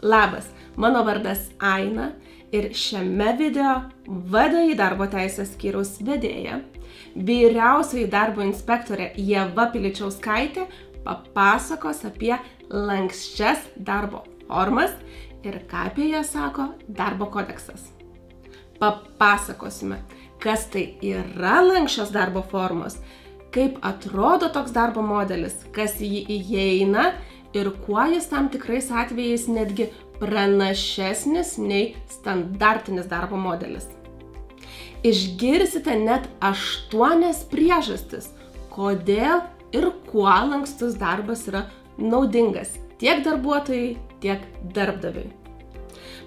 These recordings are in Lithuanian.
Labas, mano vardas Aina ir šiame video VDI darbo teisės skyriaus vedėja, vyriausioji darbo inspektorė Ieva Piličiauskaitė papasakos apie lanksčias darbo formas ir ką apie jas sako darbo kodeksas. Papasakosime, kas tai yra lanksčios darbo formos, kaip atrodo toks darbo modelis, kas į jį įeina ir kuo jis tam tikrais atvejais netgi pranašesnis nei standartinis darbo modelis. Išgirsite net 8 priežastis, kodėl ir kuo lankstus darbas yra naudingas tiek darbuotojai, tiek darbdaviui.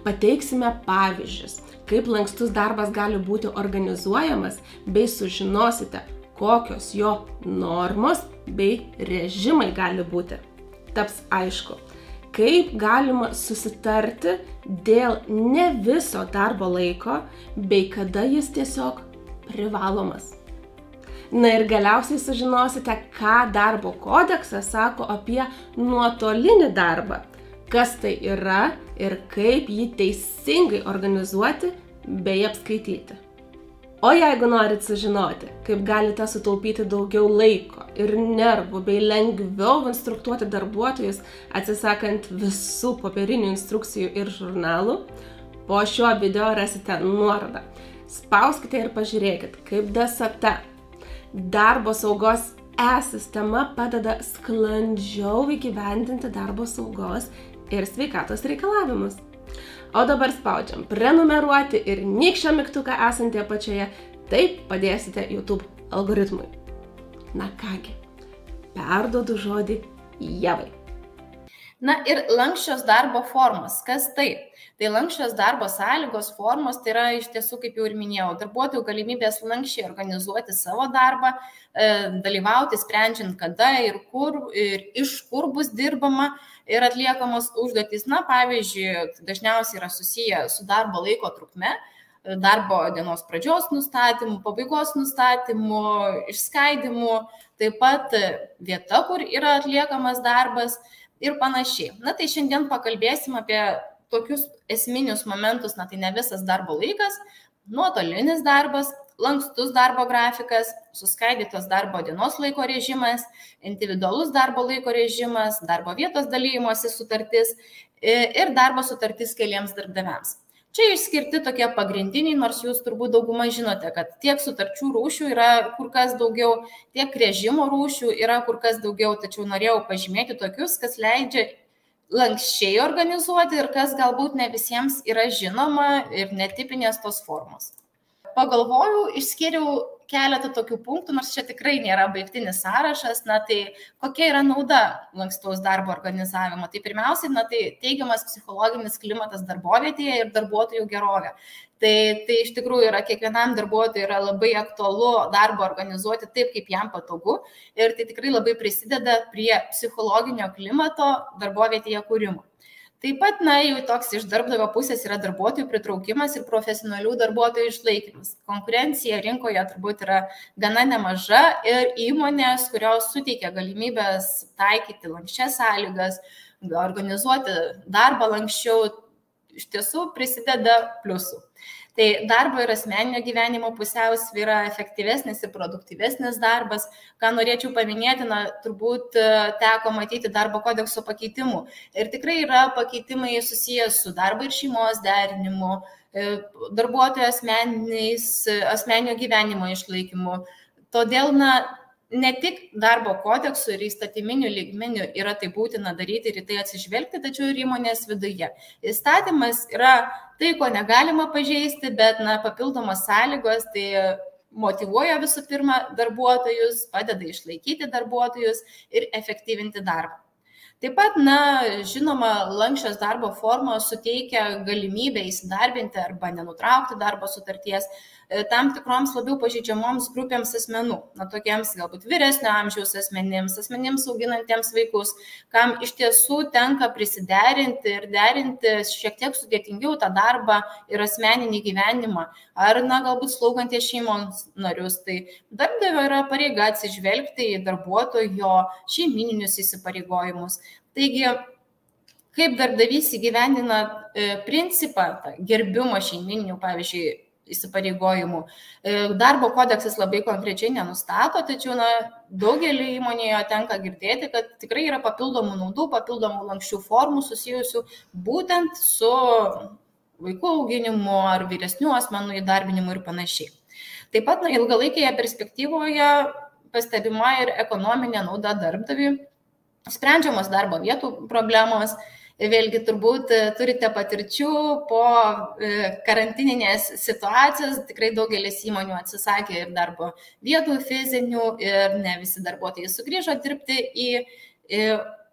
Pateiksime pavyzdžius, kaip lankstus darbas gali būti organizuojamas, bei sužinosite, kokios jo normos bei režimai gali būti. Taps aišku, kaip galima susitarti dėl ne viso darbo laiko, bei kada jis tiesiog privalomas. Na ir galiausiai sužinosite, ką darbo kodeksas sako apie nuotolinį darbą, kas tai yra ir kaip jį teisingai organizuoti bei apskaityti. O jeigu norit sužinoti, kaip galite sutaupyti daugiau laiko ir nervų bei lengviau instruktuoti darbuotojus, atsisakant visų popierinių instrukcijų ir žurnalų, po šiuo video rasite nuorodą. Spauskite ir pažiūrėkit, kaip DST darbo saugos e-sistema padeda sklandžiau įgyvendinti darbo saugos ir sveikatos reikalavimus. O dabar spaudžiam prenumeruoti ir nykščio mygtuką esantį apačioje, taip padėsite YouTube algoritmui. Na kągi, perduodu žodį Ievai. Na ir lanksčios darbo formos. Kas tai? Tai lanksčios darbo sąlygos formos, tai yra iš tiesų, kaip jau ir minėjau, darbuotojų galimybės lankščiai organizuoti savo darbą, dalyvauti sprendžiant kada ir kur ir iš kur bus dirbama ir atliekamos užduotys. Na, pavyzdžiui, dažniausiai yra susiję su darbo laiko trukme, darbo dienos pradžios nustatymu, pabaigos nustatymu, išskaidimu, taip pat vieta, kur yra atliekamas darbas ir panašiai. Na, tai šiandien pakalbėsim apie tokius esminius momentus, na, tai ne visas darbo laikas, nuotolinis darbas, lankstus darbo grafikas, suskaidytos darbo dienos laiko režimas, individualus darbo laiko režimas, darbo vietos dalymosi sutartis ir darbo sutartis keliems darbdaviams. Čia išskirti tokie pagrindiniai, nors jūs turbūt daugumą žinote, kad tiek sutarčių rūšių yra kur kas daugiau, tiek režimo rūšių yra kur kas daugiau, tačiau norėjau pažymėti tokius, kas leidžia lankščiai organizuoti ir kas galbūt ne visiems yra žinoma ir netipinės tos formos. Pagalvojau, išskiriau keletą tokių punktų, nors čia tikrai nėra baigtinis sąrašas, na tai kokia yra nauda lankstaus darbo organizavimo. Tai pirmiausiai, na tai teigiamas psichologinis klimatas darbovietėje ir darbuotojų gerovė. Tai iš tikrųjų yra kiekvienam darbuotojui yra labai aktualu darbą organizuoti taip, kaip jam patogu ir tai tikrai labai prisideda prie psichologinio klimato darbovietėje kūrimo. Taip pat, na, jau toks iš darbdavio pusės yra darbuotojų pritraukimas ir profesionalių darbuotojų išlaikymas. Konkurencija rinkoje turbūt yra gana nemaža ir įmonės, kurios suteikia galimybės taikyti lanksčias sąlygas, organizuoti darbą lanksčiau, iš tiesų prisideda pliusų. Tai darbo ir asmeninio gyvenimo pusiausvyra, efektyvesnis ir produktyvesnis darbas. Ką norėčiau paminėti, na, turbūt teko matyti darbo kodekso pakeitimų. Ir tikrai yra pakeitimai susijęs su darbo ir šeimos derinimu, darbuotojo asmeninio gyvenimo išlaikymu. Todėl, na, ne tik darbo kodeksų ir įstatyminių lygmenių yra tai būtina daryti ir į tai atsižvelgti, tačiau ir įmonės viduje. Įstatymas yra tai, ko negalima pažeisti, bet, na, papildomos sąlygos tai motyvuoja visų pirma darbuotojus, padeda išlaikyti darbuotojus ir efektyvinti darbą. Taip pat, na, žinoma, lanksčios darbo formos suteikia galimybę įsidarbinti arba nenutraukti darbo sutarties tam tikroms labiau pažeidžiamoms grupėms asmenų, na, tokiems galbūt vyresnio amžiaus asmenims auginantiems vaikus, kam iš tiesų tenka prisiderinti ir derinti šiek tiek sudėtingiau tą darbą ir asmeninį gyvenimą, ar, na, galbūt slaugantie šeimos narius. Tai darbdavio yra pareiga atsižvelgti į darbuotojo šeimyninius įsipareigojimus. Taigi, kaip darbdavys įgyvendina principą gerbimo šeimyninių, pavyzdžiui, įsipareigojimų. Darbo kodeksas labai konkrečiai nenustato, tačiau daugelį įmonėje tenka girdėti, kad tikrai yra papildomų naudų, papildomų lanksčių formų susijusių būtent su vaikų auginimu ar vyresnių asmenų įdarbinimu ir panašiai. Taip pat ilgalaikėje perspektyvoje pastebima ir ekonominė nauda darbdaviui, sprendžiamos darbo vietų problemos. Vėlgi turbūt turite patirčių po karantininės situacijos, tikrai daugelis įmonių atsisakė ir darbo vietų fizinių ir ne visi darbuotojai sugrįžo dirbti į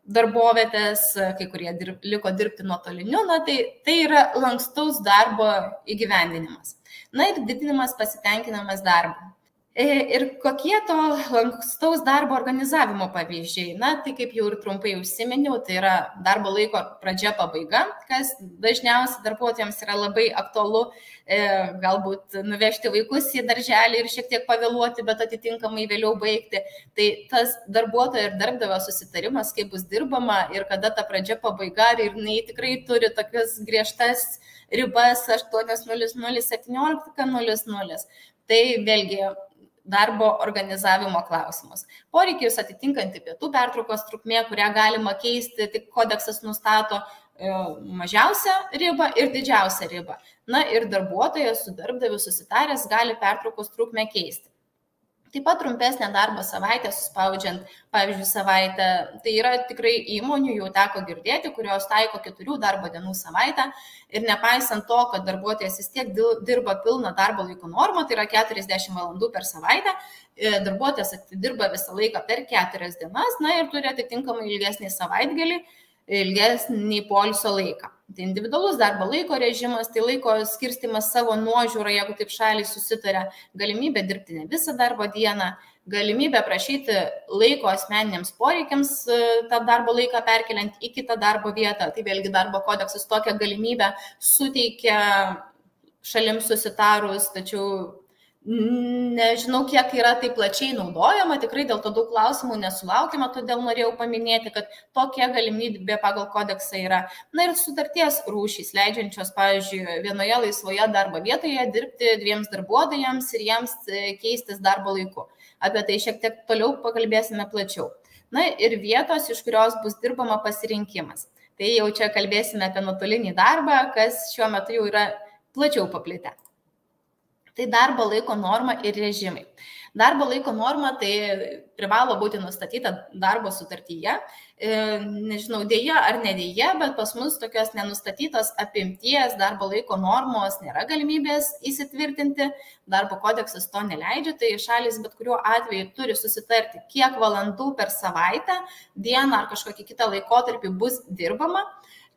darbovietės, kai kurie liko dirbti nuotoliniu, tai yra lankstaus darbo įgyvendinimas. Ir didinimas pasitenkinimas darbu. Ir kokie to lankstaus darbo organizavimo pavyzdžiai? Tai kaip jau ir trumpai užsiminiau, tai yra darbo laiko pradžia pabaiga, kas dažniausiai darbuotojams yra labai aktualu, galbūt nuvežti vaikus į darželį ir šiek tiek pavėluoti, bet atitinkamai vėliau baigti. Tai tas darbuotojo ir darbdavio susitarimas, kaip bus dirbama ir kada ta pradžia pabaiga, ir jinai tikrai turi tokias griežtas ribas 8:00, 17:00. Tai vėlgi darbo organizavimo klausimus. Poreikius atitinkanti pietų pertraukos trukmė, kurią galima keisti, tik kodeksas nustato mažiausią ribą ir didžiausią ribą. Ir darbuotojas su darbdaviu susitaręs gali pertraukos trukmę keisti. Taip pat trumpesnė darbo savaitė, suspaudžiant, pavyzdžiui, savaitę. Tai yra tikrai įmonių, jau teko girdėti, kurios taiko 4 darbo dienų savaitę. Ir nepaisant to, kad darbuotojas vis tiek dirba pilną darbo laiko normą, tai yra 40 valandų per savaitę, darbuotojas atidirba visą laiką per 4 dienas, ir turi atitinkamai ilgesnį savaitgalį, ilgesnį poilsio laiką. Tai individualus darbo laiko režimas, tai laiko skirstimas savo nuožiūrą, jeigu taip šaliai susitarė, galimybė dirbti ne visą darbo dieną, galimybė prašyti laiko asmeniniams poreikiams tą darbo laiką perkeliant į kitą darbo vietą. Tai vėlgi darbo kodeksas tokią galimybę suteikia šalims susitarus, tačiau nežinau, kiek yra tai plačiai naudojama, tikrai dėl to daug klausimų nesulaukima, todėl norėjau paminėti, kad tokia galimybė pagal kodeksą yra. Ir sutarties rūšys, leidžiančios, pavyzdžiui, vienoje laisvoje darbo vietoje dirbti 2 darbuotojams ir jiems keistis darbo laiku. Apie tai šiek tiek toliau pakalbėsime plačiau. Ir vietos, iš kurios bus dirbama pasirinkimas. Tai jau čia kalbėsime apie nuotolinį darbą, kas šiuo metu jau yra plačiau paplitę. Tai darbo laiko norma ir režimai. Darbo laiko norma tai privalo būti nustatyta darbo sutartyje. Nežinau, dėja ar nedėja, bet pas mus tokios nenustatytos apimties darbo laiko normos nėra galimybės įsitvirtinti. Darbo kodeksas to neleidžia, tai šalis bet kuriuo atveju turi susitarti, kiek valandų per savaitę, dieną ar kažkokį kitą laikotarpį bus dirbama.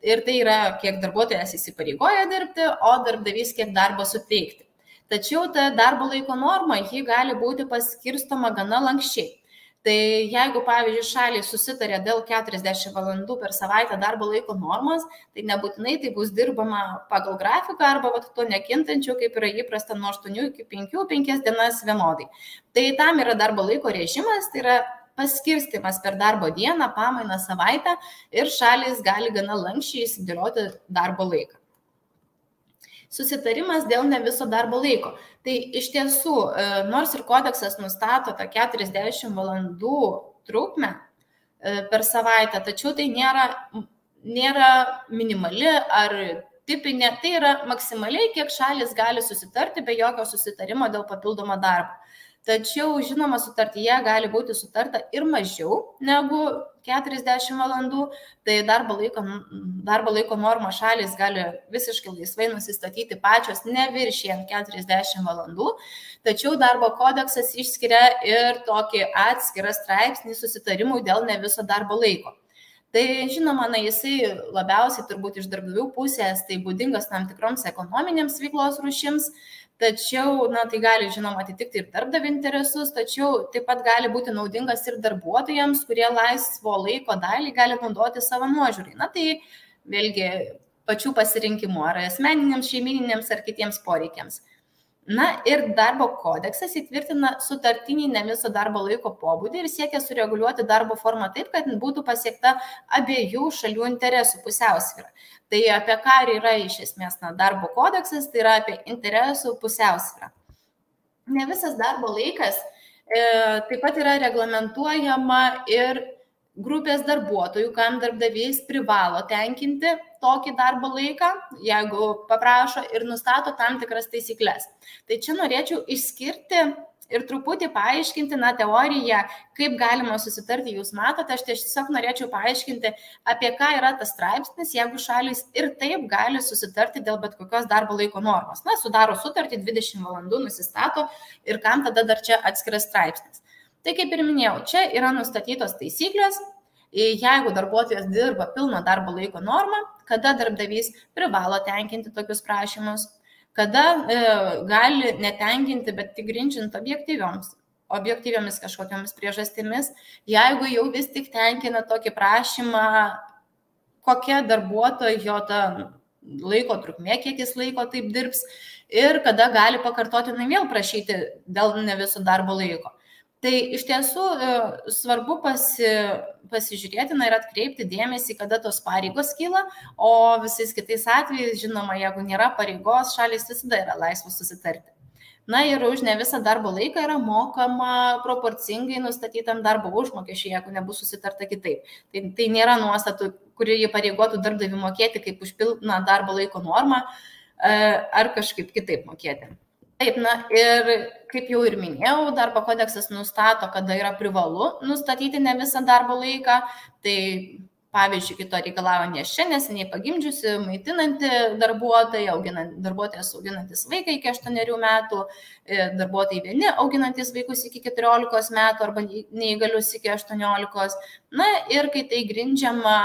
Ir tai yra, kiek darbuotojas įsipareigoja dirbti, o darbdavys kiek darbo suteikti. Tačiau ta darbo laiko norma, ji gali būti paskirstoma gana lankščiai. Tai jeigu, pavyzdžiui, šaliai susitarė dėl 40 valandų per savaitę darbo laiko normos, tai nebūtinai tai bus dirbama pagal grafiką arba to nekintančių, kaip yra įprasta nuo 8 iki 5 dienas vienodai. Tai tam yra darbo laiko režimas, tai yra paskirstimas per darbo dieną, pamainą, savaitę ir šalis gali gana lankščiai įsidėlioti darbo laiką. Susitarimas dėl ne viso darbo laiko. Tai iš tiesų, nors ir kodeksas nustato tą 40 valandų trukmę per savaitę, tačiau tai nėra minimali ar tipinė, tai yra maksimaliai, kiek šalis gali susitarti be jokio susitarimo dėl papildomo darbo. Tačiau, žinoma, sutartyje gali būti sutarta ir mažiau negu 40 valandų, tai darbo laiko normą šalis gali visiškai laisvai nusistatyti pačios, neviršijant 40 valandų, tačiau darbo kodeksas išskiria ir tokį atskirą straipsnį susitarimui dėl ne viso darbo laiko. Tai žinoma, jisai labiausiai turbūt iš darbdavių pusės tai būdingas tam tikroms ekonominėms veiklos rūšims, tačiau tai gali, žinoma, atitikti ir darbdavio interesus, tačiau taip pat gali būti naudingas ir darbuotojams, kurie laisvo laiko dalį gali naudoti savo nuožiūrai. Tai vėlgi pačių pasirinkimų, ar asmeniniams, šeimininiams, ar kitiems poreikiams. Na ir darbo kodeksas įtvirtina sutartinį ne viso darbo laiko pobūdį ir siekia sureguliuoti darbo formą taip, kad būtų pasiekta abiejų šalių interesų pusiausvyrą. Tai apie ką yra iš esmės darbo kodeksas, tai yra apie interesų pusiausvyrą. Ne visas darbo laikas taip pat yra reglamentuojama ir grupės darbuotojų, kam darbdavys privalo tenkinti tokį darbo laiką, jeigu paprašo ir nustato tam tikras taisyklės. Tai čia norėčiau išskirti ir truputį paaiškinti teoriją, kaip galima susitarti, jūs matote, aš tiesiog norėčiau paaiškinti, apie ką yra tas straipsnis, jeigu šalys ir taip gali susitarti dėl bet kokios darbo laiko normos. Sudaro sutartį 20 valandų, nusistato ir kam tada dar čia atskiras straipsnis. Tai kaip ir minėjau, čia yra nustatytos taisyklės, jeigu darbuotojas dirba pilną darbo laiko normą, kada darbdavys privalo tenkinti tokius prašymus, kada gali netenkinti, bet tik grindžiant objektyviomis kažkokiamis priežastimis, jeigu jau vis tik tenkina tokį prašymą, kokia darbuotojo ta laiko trukmė, kiek jis laiko taip dirbs ir kada gali pakartotinai vėl prašyti dėl ne viso darbo laiko. Tai iš tiesų svarbu pasižiūrėti ir atkreipti dėmesį, kada tos pareigos kyla, o visais kitais atvejais, žinoma, jeigu nėra pareigos, šalys visada yra laisvos susitarti. Na ir už ne visą darbo laiką yra mokama proporcingai nustatytam darbo užmokesčiui, jeigu nebus susitarta kitaip. Tai nėra nuostatų, kurie įpareigotų darbdavį mokėti kaip už pilną darbo laiko normą ar kažkaip kitaip mokėti. Taip, ir kaip jau ir minėjau, darbo kodeksas nustato, kada yra privalu nustatyti ne visą darbo laiką. Tai pavyzdžiui, kito reikalauja nėščia, neseniai pagimdžiusi, maitinanti darbuotojas auginantis vaiką iki 8 metų, darbuotojai vieni auginantis vaikus iki 14 metų arba neįgalius iki 18. Na ir kai tai grindžiama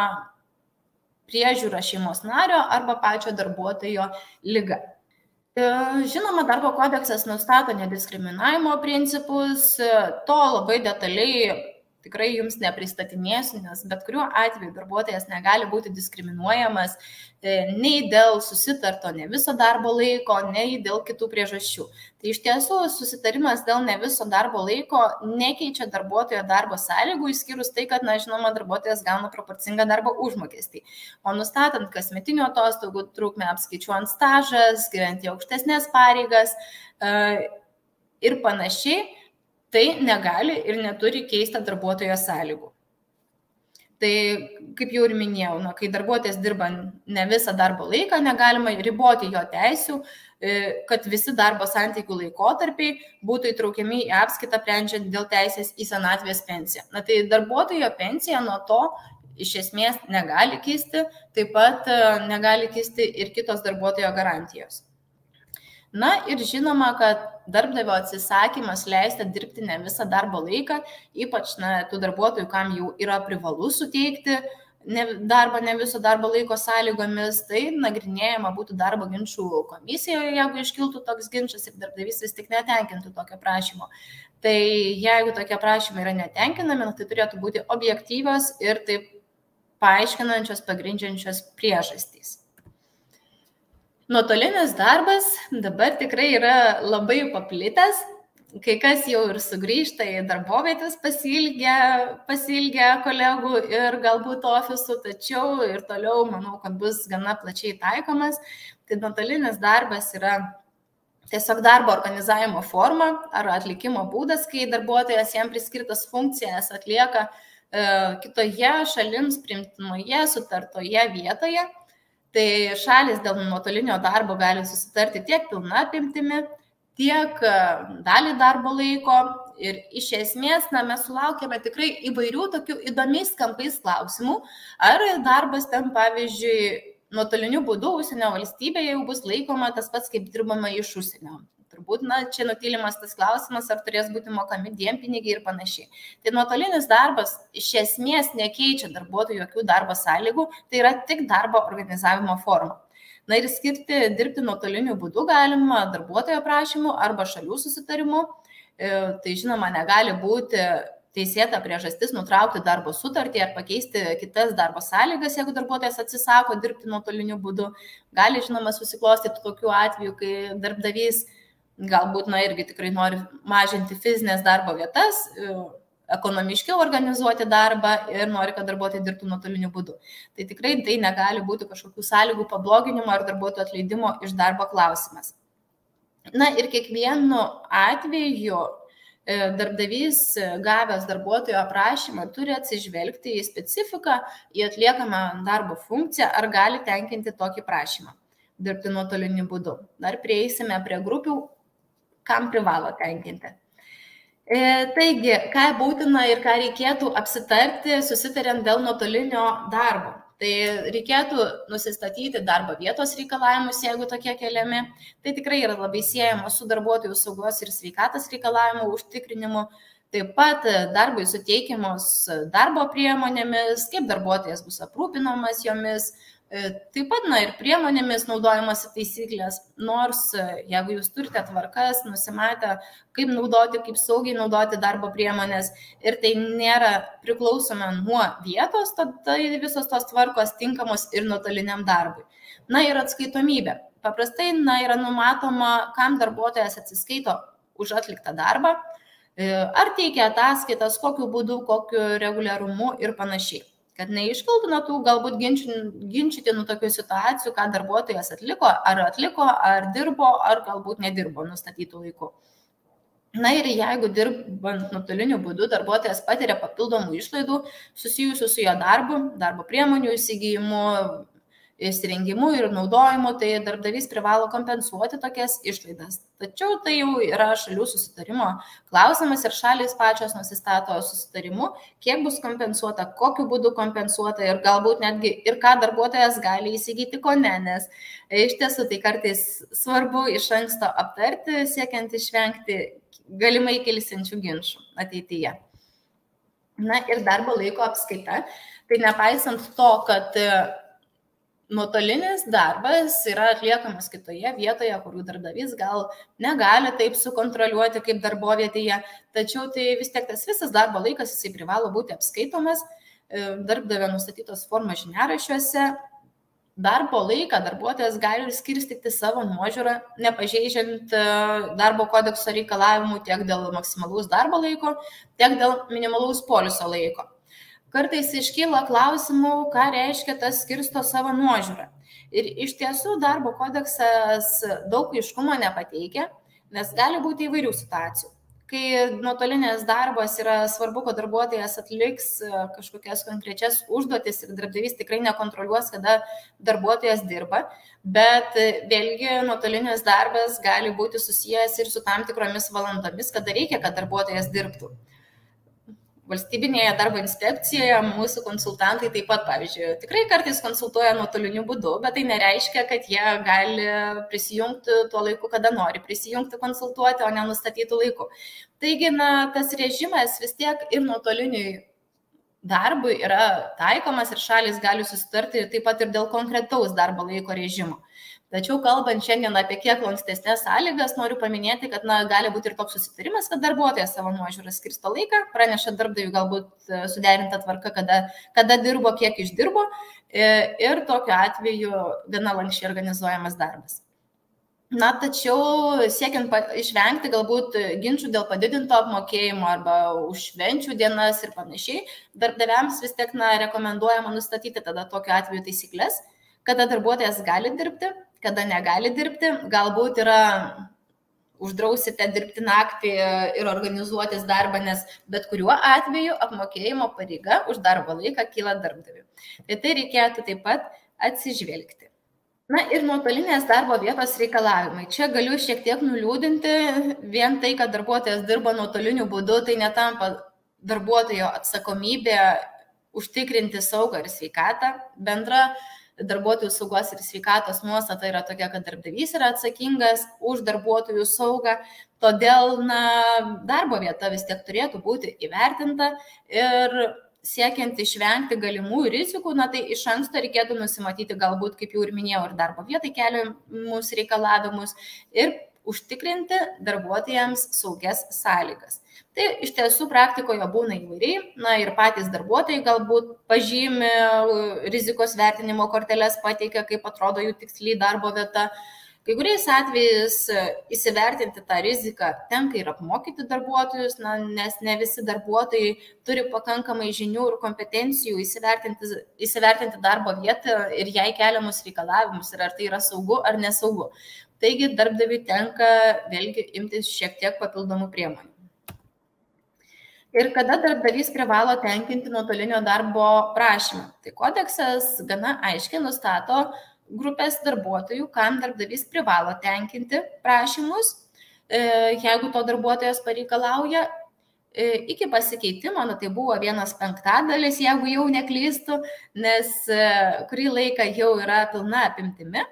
priežiūra šeimos nario arba pačio darbuotojo liga. Žinoma, darbo kodeksas nustato nediskriminavimo principus, to labai detaliai tikrai jums nepristatinėsiu, nes bet kuriuo atveju darbuotojas negali būti diskriminuojamas nei dėl susitarto ne viso darbo laiko, nei dėl kitų priežasčių. Tai iš tiesų susitarimas dėl ne viso darbo laiko nekeičia darbuotojo darbo sąlygų, išskyrus tai, kad, žinoma, darbuotojas gauna proporcingą darbo užmokestį. O nustatant kasmetinių atostogų trukmę, apskaičiuojant stažą, skiriant į aukštesnės pareigas ir panašiai, tai negali ir neturi keisti darbuotojo sąlygų. Tai, kaip jau ir minėjau, kai darbuotojas dirba ne visą darbo laiką, negalima riboti jo teisių, kad visi darbo santykių laikotarpiai būtų įtraukiami į apskaitą, sprendžiant dėl teisės į senatvės pensiją. Tai darbuotojo pensija nuo to iš esmės negali kisti, taip pat negali kisti ir kitos darbuotojo garantijos. Na ir žinoma, kad darbdavio atsisakymas leisti dirbti ne visą darbo laiką, ypač tų darbuotojų, kam jau yra privalu suteikti darbą ne viso darbo laiko sąlygomis, tai nagrinėjama būtų darbo ginčų komisijoje, jeigu iškiltų toks ginčas ir darbdavys vis tik netenkintų tokio prašymo. Tai jeigu tokie prašymai yra netenkinami, tai turėtų būti objektyvios ir taip paaiškinančios, pagrindžiančios priežastys. Nuotolinis darbas dabar tikrai yra labai paplitęs, kai kas jau ir sugrįžta į darbovietės pasiilgę kolegų ir galbūt ofisų, tačiau ir toliau manau, kad bus gana plačiai taikomas. Tai nuotolinis darbas yra tiesiog darbo organizavimo forma ar atlikimo būdas, kai darbuotojas jam priskirtas funkcijas atlieka kitoje šalims priimtinoje sutartoje vietoje. Tai šalis dėl nuotolinio darbo gali susitarti tiek pilna apimtimi, tiek dalį darbo laiko. Ir iš esmės mes sulaukėme tikrai įvairių tokių įdomiais kampais klausimų, ar darbas ten, pavyzdžiui, nuotoliniu būdu užsienio valstybėje jau bus laikoma tas pats, kaip dirbama iš užsienio. Turbūt, čia nutylimas tas klausimas, ar turės būti mokami dienpinigiai ir panašiai. Tai nuotolinis darbas iš esmės nekeičia darbuotojų jokių darbo sąlygų, tai yra tik darbo organizavimo forma. Na ir dirbti nuotoliniu būdu galima darbuotojo prašymu arba šalių susitarimu. Tai žinoma, negali būti teisėta priežastis nutraukti darbo sutartį ar pakeisti kitas darbo sąlygas, jeigu darbuotojas atsisako dirbti nuotoliniu būdu. Gali, žinoma, susiklostyti tokių atvejų, kai darbdavys galbūt, irgi tikrai nori mažinti fizinės darbo vietas, ekonomiškiau organizuoti darbą ir nori, kad darbuotojai dirbtų nuotoliniu būdu. Tai tikrai tai negali būti kažkokių sąlygų pabloginimo ar darbuotojų atleidimo iš darbo klausimas. Ir kiekvienu atveju darbdavys gavęs darbuotojo aprašymą turi atsižvelgti į specifiką, į atliekamą darbo funkciją, ar gali tenkinti tokį prašymą dirbti nuotoliniu būdu. Dar prieisime prie grupių, kam privalo tenkinti. Taigi, ką būtina ir ką reikėtų apsitarti, susitariant dėl nuotolinio darbo. Tai reikėtų nusistatyti darbo vietos reikalavimus, jeigu tokie keliami. Tai tikrai yra labai siejama su darbuotojų saugos ir sveikatos reikalavimų užtikrinimu. Taip pat darbui suteikiamos darbo priemonėmis, kaip darbuotojas bus aprūpinamas jomis. Taip pat ir priemonėmis naudojamas taisyklės, nors jeigu jūs turite tvarkas, nusimatę, kaip naudoti, kaip saugiai naudoti darbo priemonės ir tai nėra priklausoma nuo vietos, tai visos tos tvarkos tinkamos ir nuotoliniam darbui. Ir atskaitomybė. Paprastai yra numatoma, kam darbuotojas atsiskaito už atliktą darbą, ar teikia ataskaitas, kokiu būdu, kokiu reguliarumu ir panašiai. Kad neiškiltų nuo tų galbūt ginčytinų tokių situacijų, ką darbuotojas atliko, ar dirbo, ar galbūt nedirbo nustatytų laiku. Ir jeigu dirbant nuotoliniu būdu darbuotojas patiria papildomų išlaidų susijusių su jo darbo priemonių įsigijimu, įsirengimu ir naudojimu, tai darbdavys privalo kompensuoti tokias išlaidas. Tačiau tai jau yra šalių susitarimo klausimas ir šalys pačios nusistato susitarimu, kiek bus kompensuota, kokiu būdu kompensuota ir galbūt netgi ir ką darbuotojas gali įsigyti, ko ne, nes iš tiesų tai kartais svarbu iš anksto aptarti, siekiant išvengti galimai kilsiančių ginčų ateityje. Ir darbo laiko apskaita, tai nepaisant to, kad nuotolinis darbas yra atliekamas kitoje vietoje, kurių darbdavys gal negali taip sukontroliuoti kaip darbovietėje, tačiau tai vis tiek tas visas darbo laikas jisai privalo būti apskaitomas darbdavio nustatytos formos žiniaraščiuose. Darbo laiką darbuotojas gali skirstyti savo nuožiūrą, nepažeidžiant darbo kodekso reikalavimų tiek dėl maksimalaus darbo laiko, tiek dėl minimalaus poilsio laiko. Kartais iškyla klausimų, ką reiškia tas skirsto savo nuožiūrą. Ir iš tiesų darbo kodeksas daug aiškumo nepateikia, nes gali būti įvairių situacijų. Kai nuotolinės darbas yra svarbu, kad darbuotojas atliks kažkokias konkrečias užduotis ir darbdavys tikrai nekontroliuos, kada darbuotojas dirba, bet vėlgi nuotolinis darbas gali būti susijęs ir su tam tikromis valandomis, kada reikia, kad darbuotojas dirbtų. Valstybinėje darbo inspekcijoje mūsų konsultantai taip pat, pavyzdžiui, tikrai kartais konsultuoja nuotoliniu būdu, bet tai nereiškia, kad jie gali prisijungti tuo laiku, kada nori prisijungti konsultuoti, o ne nustatytų laiku. Taigi, tas režimas vis tiek ir nuotoliniui darbui yra taikomas ir šalis gali susitarti taip pat ir dėl konkretaus darbo laiko režimo. Tačiau kalbant šiandien apie kiek lankstesnės sąlygas, noriu paminėti, kad gali būti ir toks susitarimas, kad darbuotojas savo nuožiūrą skirsto laiką, praneša darbdaviui galbūt suderinta tvarka, kada dirbo, kiek išdirbo ir tokiu atveju gana lankščiai organizuojamas darbas. Tačiau siekiant išvengti galbūt ginčių dėl padidinto apmokėjimo arba už švenčių dienas ir panašiai, darbdaviams vis tiek rekomenduojama nustatyti tada tokiu atveju taisyklės, kada darbuotojas gali dirbti, kada negali dirbti, galbūt yra uždrausite dirbti naktį ir organizuotis darbą, nes bet kuriuo atveju apmokėjimo pareiga už darbo laiką kyla darbdaviui. Tai reikėtų taip pat atsižvelgti. Ir nuotolinės darbo vietos reikalavimai. Čia galiu šiek tiek nuliūdinti, vien tai, kad darbuotojas dirba nuotoliniu būdu, tai netampa darbuotojo atsakomybė užtikrinti saugą ir sveikatą. Bendra darbuotojų saugos ir sveikatos nuostata yra tokia, kad darbdavys yra atsakingas už darbuotojų saugą, todėl darbo vieta vis tiek turėtų būti įvertinta ir siekiant išvengti galimų rizikų, tai iš anksto reikėtų nusimatyti galbūt, kaip jau ir minėjau, ir darbo vietai keliamus reikalavimus ir užtikrinti darbuotojams saugias sąlygas. Tai iš tiesų praktikoje būna įvairiai, ir patys darbuotojai galbūt pažymi rizikos vertinimo korteles, pateikia, kaip atrodo jų tiksliai darbo vieta. Kai kuriais atvejais įsivertinti tą riziką tenka ir apmokyti darbuotojus, nes ne visi darbuotojai turi pakankamai žinių ir kompetencijų įsivertinti darbo vietą ir jai keliamus reikalavimus ir ar tai yra saugu ar nesaugu. Taigi darbdaviui tenka vėlgi imtis šiek tiek papildomų priemonių. Ir kada darbdavys privalo tenkinti nuotolinio darbo prašymą. Tai kodeksas gana aiškiai nustato grupės darbuotojų, kam darbdavys privalo tenkinti prašymus, jeigu to darbuotojas pareikalauja. Iki pasikeitimo, tai buvo 1/5, jeigu jau neklystu, nes kurį laiką jau yra pilna apimtimi,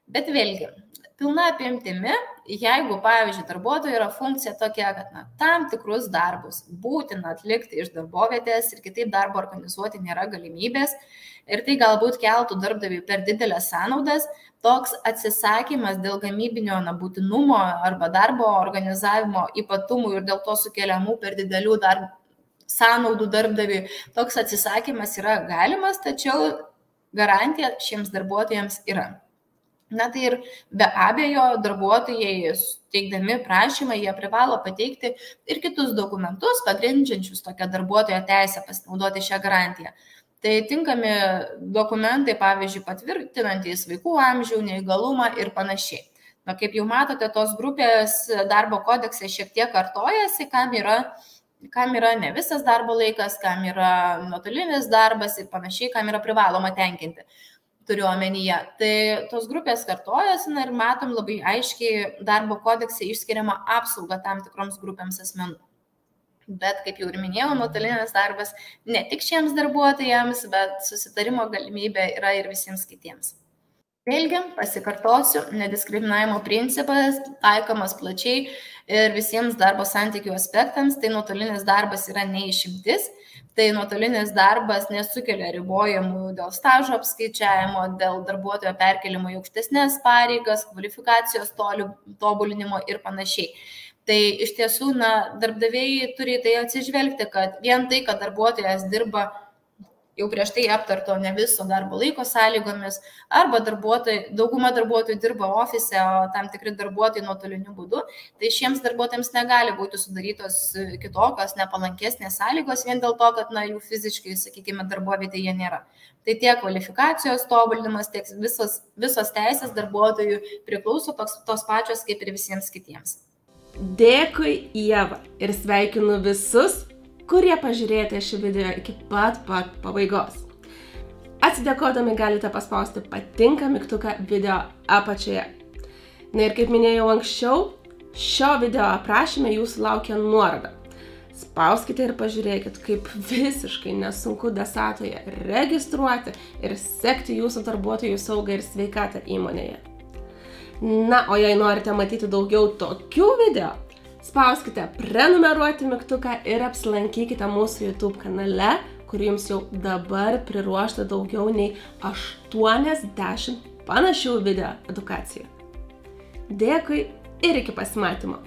bet vėlgi, pilna apimtimi, jeigu, pavyzdžiui, darbuotojų yra funkcija tokia, kad tam tikrus darbus būtina atlikti iš darbovietės ir kitaip darbo organizuoti nėra galimybės ir tai galbūt keltų darbdaviui per didelės sąnaudas, toks atsisakymas dėl gamybinio būtinumo arba darbo organizavimo ypatumų ir dėl to sukeliamų per didelių sąnaudų darbdaviui, toks atsisakymas yra galimas, tačiau garantija šiems darbuotojams yra. Tai ir be abejo, darbuotojai teikdami prašymą, jie privalo pateikti ir kitus dokumentus, pagrindžiančius tokią darbuotojo teisę pasinaudoti šią garantiją. Tai tinkami dokumentai, pavyzdžiui, patvirtinantys vaikų amžių, neįgalumą ir panašiai. Kaip jau matote, tos grupės darbo kodekse šiek tiek kartojasi, kam yra ne visas darbo laikas, kam yra nuotolinis darbas ir panašiai, kam yra privaloma tenkinti. Turiu omenyje. Tai tos grupės kartojasi ir matom labai aiškiai darbo kodekse išskiriama apsauga tam tikroms grupėms asmenų. Bet, kaip jau ir minėjau, nuotolinis darbas ne tik šiems darbuotojams, bet susitarimo galimybė yra ir visiems kitiems. Vėlgi, pasikartosiu, nediskriminavimo principas taikomas plačiai ir visiems darbo santykių aspektams, tai nuotolinis darbas yra neišimtis. Tai nuotolinis darbas nesukelia ribojimų dėl stažo apskaičiavimo, dėl darbuotojo perkelimo į aukštesnės pareigas, kvalifikacijos tobulinimo ir panašiai. Tai iš tiesų, darbdaviai turi tai atsižvelgti, kad vien tai, kad darbuotojas dirba jau prieš tai aptarto ne viso darbo laiko sąlygomis, arba dauguma darbuotojų dirba ofise, o tam tikri darbuotojai nuotoliniu būdu, tai šiems darbuotojams negali būti sudarytos kitokios, nepalankesnės sąlygos vien dėl to, kad jų fiziškai, sakykime, darbovietėje nėra. Tai tiek kvalifikacijos tobulinimas, tiek visos teisės darbuotojų priklauso tos pačios kaip ir visiems kitiems. Dėkui, Ieva, ir sveikinu visus, kurie pažiūrėjote šį video iki pat pabaigos. Atsidėkodami galite paspausti patinka mygtuką video apačioje. Ir kaip minėjau anksčiau, šio video aprašyme jūsų laukia nuoroda. Spauskite ir pažiūrėkit, kaip visiškai nesunku Desatoje registruoti ir sekti jūsų darbuotojų saugą ir sveikatą įmonėje. O jei norite matyti daugiau tokių video, spauskite prenumeruoti mygtuką ir apsilankykite mūsų YouTube kanale, kur jums jau dabar priruošta daugiau nei 80 panašių video edukacijų. Dėkui ir iki pasimatymo.